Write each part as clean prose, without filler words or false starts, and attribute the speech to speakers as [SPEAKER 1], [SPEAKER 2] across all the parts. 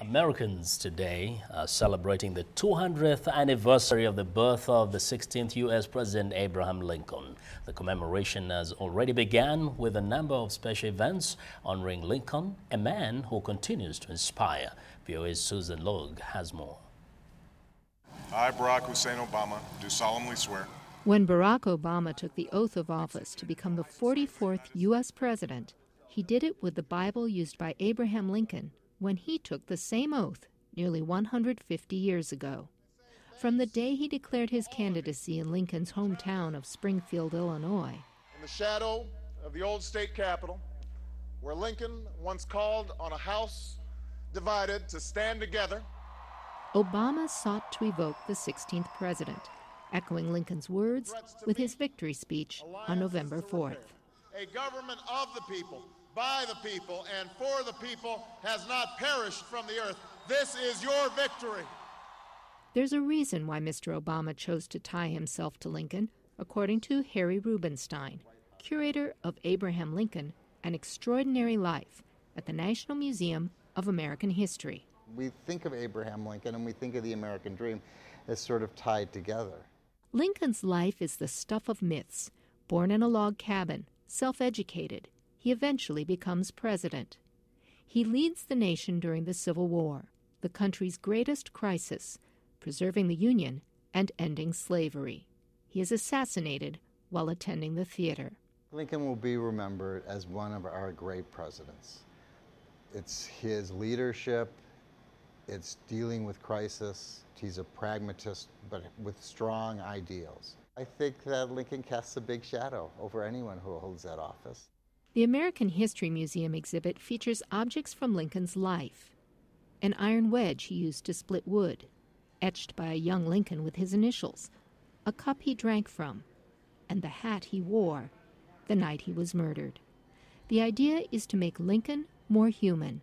[SPEAKER 1] Americans today are celebrating the 200th anniversary of the birth of the 16th U.S. President Abraham Lincoln. The commemoration has already begun with a number of special events honoring Lincoln, a man who continues to inspire. VOA's Susan Logue has more.
[SPEAKER 2] I, Barack Hussein Obama, do solemnly swear.
[SPEAKER 3] When Barack Obama took the oath of office to become the 44th U.S. president, he did it with the Bible used by Abraham Lincoln when he took the same oath nearly 150 years ago. From the day he declared his candidacy in Lincoln's hometown of Springfield, Illinois.
[SPEAKER 4] In the shadow of the old state capitol, where Lincoln once called on a house divided to stand together,
[SPEAKER 3] Obama sought to evoke the 16th president, echoing Lincoln's words with his victory speech on November 4th.
[SPEAKER 4] A government of the people, by the people, and for the people has not perished from the earth. This is your victory.
[SPEAKER 3] There's a reason why Mr. Obama chose to tie himself to Lincoln, according to Harry Rubenstein, curator of Abraham Lincoln, An Extraordinary Life at the National Museum of American History.
[SPEAKER 5] We think of Abraham Lincoln and we think of the American dream as sort of tied together.
[SPEAKER 3] Lincoln's life is the stuff of myths. Born in a log cabin, self-educated, he eventually becomes president. He leads the nation during the Civil War, the country's greatest crisis, preserving the Union and ending slavery. He is assassinated while attending the theater.
[SPEAKER 5] Lincoln will be remembered as one of our great presidents. It's his leadership, it's dealing with crisis. He's a pragmatist, but with strong ideals. I think that Lincoln casts a big shadow over anyone who holds that office.
[SPEAKER 3] The American History Museum exhibit features objects from Lincoln's life. An iron wedge he used to split wood, etched by a young Lincoln with his initials, a cup he drank from, and the hat he wore the night he was murdered. The idea is to make Lincoln more human.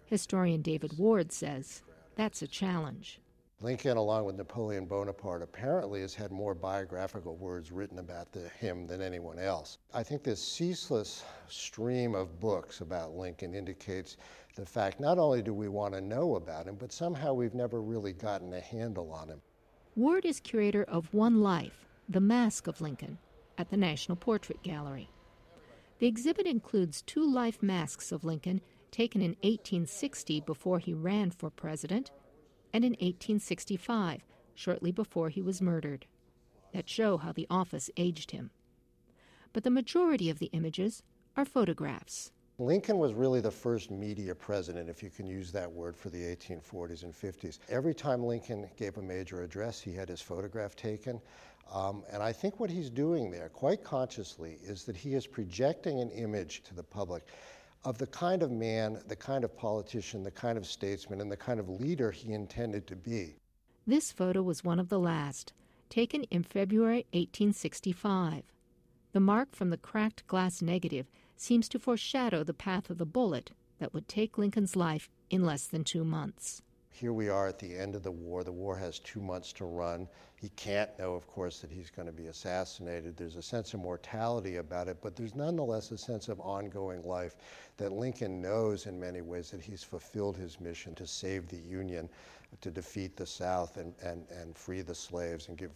[SPEAKER 3] Historian David Ward says that's a challenge.
[SPEAKER 6] Lincoln, along with Napoleon Bonaparte, apparently has had more biographical words written about him than anyone else. I think this ceaseless stream of books about Lincoln indicates the fact not only do we want to know about him, but somehow we've never really gotten a handle on him.
[SPEAKER 3] Ward is curator of One Life, The Mask of Lincoln, at the National Portrait Gallery. The exhibit includes 2 life masks of Lincoln taken in 1860 before he ran for president, and in 1865, shortly before he was murdered, that show how the office aged him. But the majority of the images are photographs.
[SPEAKER 6] Lincoln was really the first media president, if you can use that word, for the 1840s and 50s. Every time Lincoln gave a major address, he had his photograph taken. And I think what he's doing there, quite consciously, is that he is projecting an image to the public of the kind of man, the kind of politician, the kind of statesman, and the kind of leader he intended to be.
[SPEAKER 3] This photo was one of the last, taken in February 1865. The mark from the cracked glass negative seems to foreshadow the path of the bullet that would take Lincoln's life in less than 2 months.
[SPEAKER 6] Here we are at the end of the war. The war has 2 months to run. He can't know, of course, that he's going to be assassinated. There's a sense of mortality about it, but there's nonetheless a sense of ongoing life that Lincoln knows in many ways that he's fulfilled his mission to save the Union, to defeat the South and free the slaves and give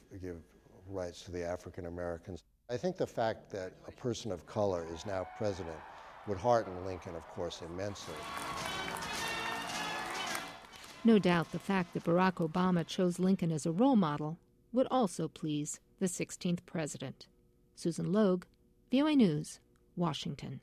[SPEAKER 6] rights to the African Americans. I think the fact that a person of color is now president would hearten Lincoln, of course, immensely.
[SPEAKER 3] No doubt the fact that Barack Obama chose Lincoln as a role model would also please the 16th president. Susan Logue, VOA News, Washington.